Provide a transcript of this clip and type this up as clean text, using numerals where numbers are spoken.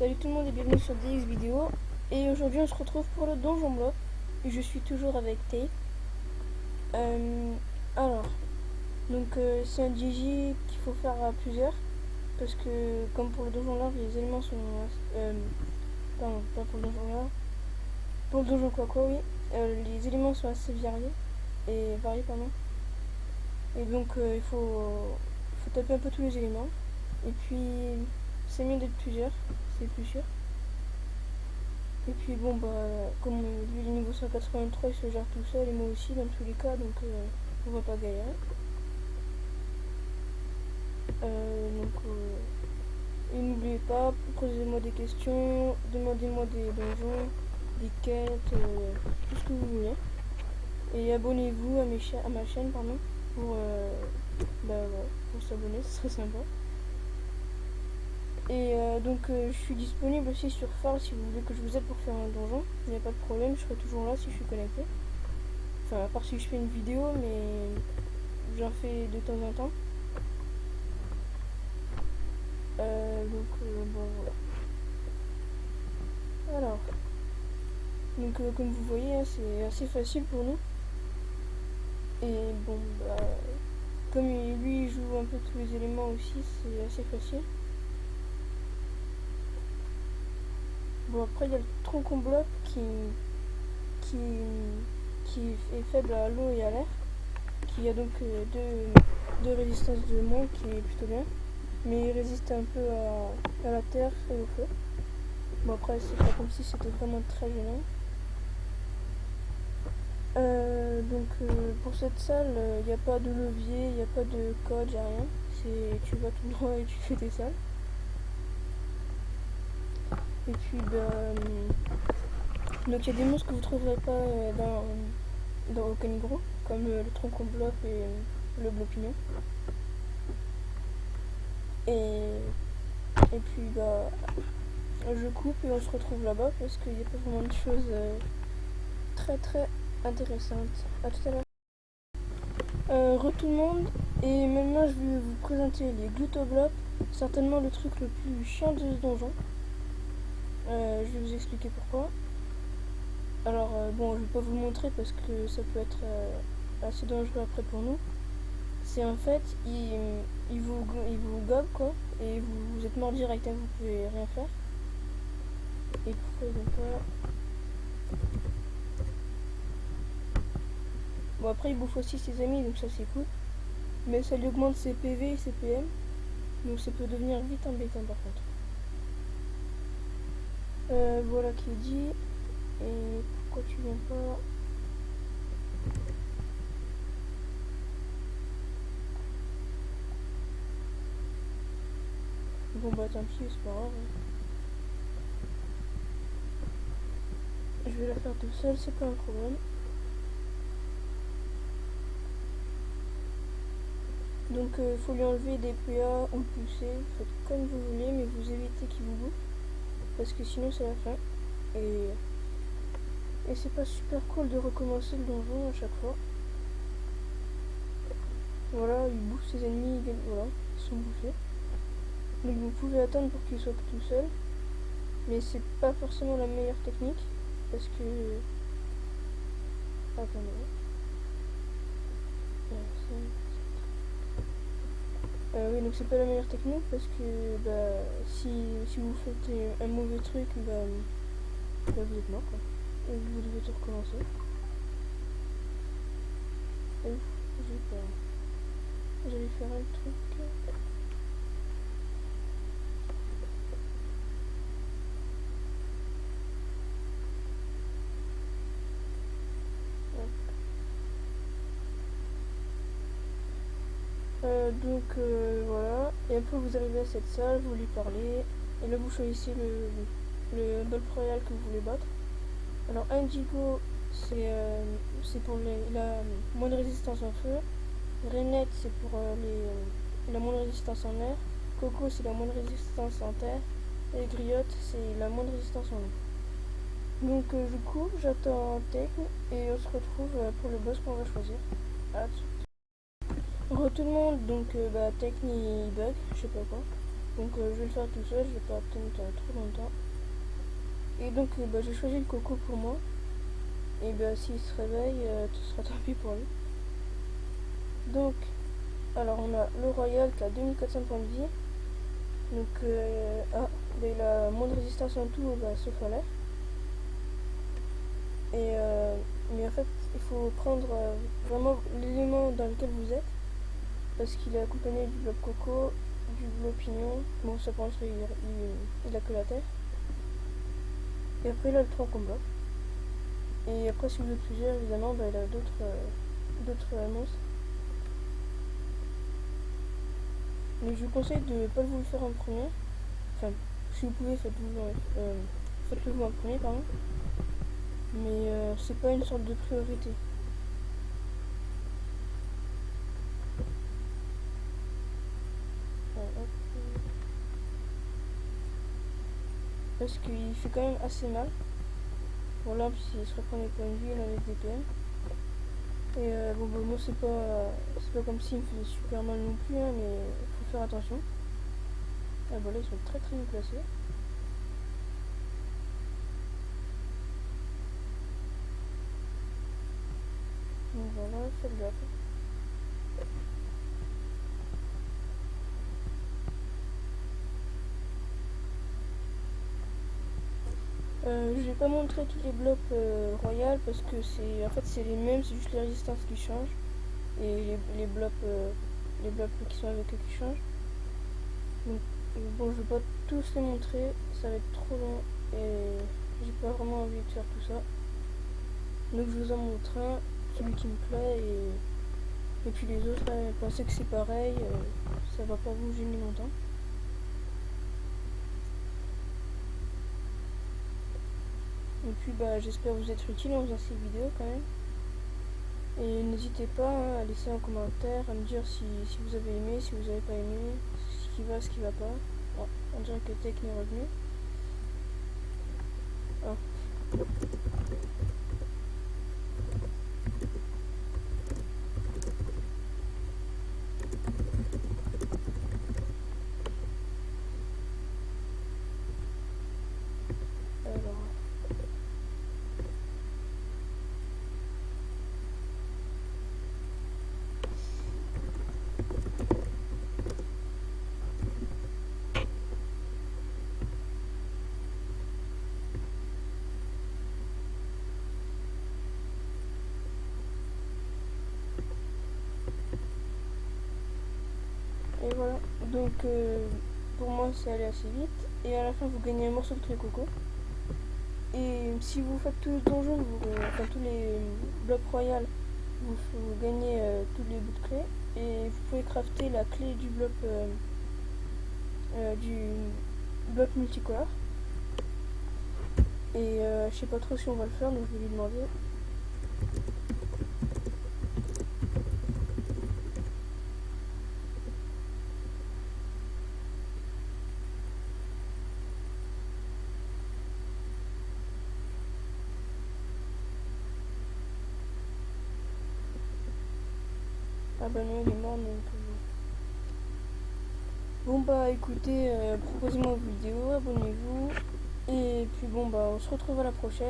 Salut tout le monde et bienvenue sur DX Vidéo. Et aujourd'hui on se retrouve pour le Donjon Block. Et je suis toujours avec Tate. Alors, c'est un DJ qu'il faut faire à plusieurs. Parce que comme pour le Donjon Lore, les éléments sont... pardon, pas pour le Donjon Lore. Pour le Donjon quoi, oui. Les éléments sont assez variés. Et donc faut taper un peu tous les éléments. Et puis c'est mieux d'être plusieurs, c'est plus sûr. Et puis bon comme lui il est niveau 183 il se gère tout seul et moi aussi dans tous les cas donc on va pas galérer. Et n'oubliez pas, posez-moi des questions, demandez-moi des donjons, des quêtes, tout ce que vous voulez. Et abonnez-vous à ma chaîne pour, pour s'abonner, ce serait sympa. Et je suis disponible aussi sur Farl si vous voulez que je vous aide pour faire un donjon. Il n'y a pas de problème, je serai toujours là si je suis connecté. Enfin, à part si je fais une vidéo, mais j'en fais de temps en temps. Bon, voilà. Alors, comme vous voyez, hein, c'est assez facile pour nous. Et bon, comme lui il joue un peu tous les éléments aussi, c'est assez facile. Bon, après il y a le tronc en bloc qui est faible à l'eau et à l'air, qui a donc deux résistances de moins, qui est plutôt bien, mais il résiste un peu à la terre et au feu. Bon, après c'est pas comme si c'était vraiment très gênant. Pour cette salle, il n'y a pas de levier, il n'y a pas de code, il n'y a rien. Tu vas tout droit et tu fais tes salles. Et puis donc il y a des monstres que vous trouverez pas dans Okanigro, comme le tronc en bloc et le blopignon. Et puis je coupe et on se retrouve là-bas parce qu'il n'y a pas vraiment de choses très très intéressantes. A tout à l'heure. Re tout le monde, et maintenant je vais vous présenter les glutoblops, certainement le truc le plus chiant de ce donjon. Je vais vous expliquer pourquoi. Alors bon, je vais pas vous le montrer parce que ça peut être assez dangereux après pour nous. C'est en fait, il vous gobe quoi, et vous êtes mort direct, hein, vous pouvez rien faire. Et pourquoi ils ont pas... Bon après il bouffe aussi ses amis donc ça c'est cool. Mais ça lui augmente ses PV et ses PM. Donc ça peut devenir vite embêtant par contre. Voilà qui est dit. Et pourquoi tu viens pas? Bon tant pis, c'est pas grave. Je vais la faire tout seul, c'est pas un problème. Donc faut lui enlever des PA ou le pousser, faites comme vous voulez, mais vous évitez qu'il vous bouffe. Parce que sinon c'est la fin. Et c'est pas super cool de recommencer le donjon à chaque fois. Voilà, il bouffe ses ennemis, voilà, ils sont bouffés. Donc vous pouvez attendre pour qu'il soit tout seul. Mais c'est pas forcément la meilleure technique. Parce que... Attendez. Oui, donc c'est pas la meilleure technique parce que si vous faites un mauvais truc, vous êtes mort quoi. Et vous devez tout recommencer. Ouf, j'ai peur. J'allais faire un truc. Voilà. Et après vous arrivez à cette salle, vous lui parlez. Et là vous choisissez le Bulb Royal que vous voulez battre. Alors Indigo c'est pour la moindre résistance en feu. Renette c'est pour la moindre résistance en air. Coco c'est la moindre résistance en terre. Et Griotte c'est la moindre résistance en eau. Donc je coupe, j'attends Techn et on se retrouve pour le boss qu'on va choisir. Tout le monde, donc Techn il bug, je sais pas quoi. Donc je vais le faire tout seul, je vais pas attendre trop longtemps. Et donc j'ai choisi le coco pour moi. Et s'il se réveille, ce sera tant pis pour lui. Donc, alors on a le Royal qui a 2400 points de vie. Donc, il a moins de résistance en tout, sauf à l'air. Mais en fait, il faut prendre vraiment l'élément dans lequel vous êtes. Parce qu'il est accompagné du bloc coco, du bloc pignon. Bon, ça pour l'instant, il a que la terre. Et après, il a le tronc combat. Et après, si vous êtes plusieurs, évidemment, il a d'autres monstres. Mais je vous conseille de ne pas vous le faire en premier. Enfin, si vous pouvez, faites-le vous en premier, pardon. Mais c'est pas une sorte de priorité. Parce qu'il fait quand même assez mal. Pour l'arbre, s'il se reprend les points de vie, il enlève des PM. Et moi c'est pas comme s'il me faisait super mal non plus, hein, mais faut faire attention. Ah là ils sont très bien placés. Donc voilà, faites gaffe. Je vais pas montrer tous les blocs royales parce que c'est les mêmes, c'est juste les résistances qui changent et les blocs qui sont avec eux qui changent. Donc bon, je vais pas tous les montrer, ça va être trop long et j'ai pas vraiment envie de faire tout ça. Donc je vous en montre un, celui qui me plaît et puis les autres, pensez que c'est pareil, ça va pas bouger ni longtemps. Et puis j'espère vous être utile en faisant ces vidéos quand même. Et n'hésitez pas à laisser un commentaire, à me dire si vous avez aimé, si vous avez pas aimé, ce qui va pas. Oh, on dirait que Tech est revenu. Oh. Alors. Et voilà, donc pour moi c'est allé assez vite. Et à la fin vous gagnez un morceau de clé coco. Et si vous faites tous les donjons, tous les blocs royaux, vous gagnez tous les bouts de clé. Et vous pouvez crafter la clé du bloc multicolore. Et je sais pas trop si on va le faire, donc je vais lui demander. Ah bah non, il est mort donc. Bon écoutez, proposez-moi vos vidéos, abonnez-vous. Et puis on se retrouve à la prochaine.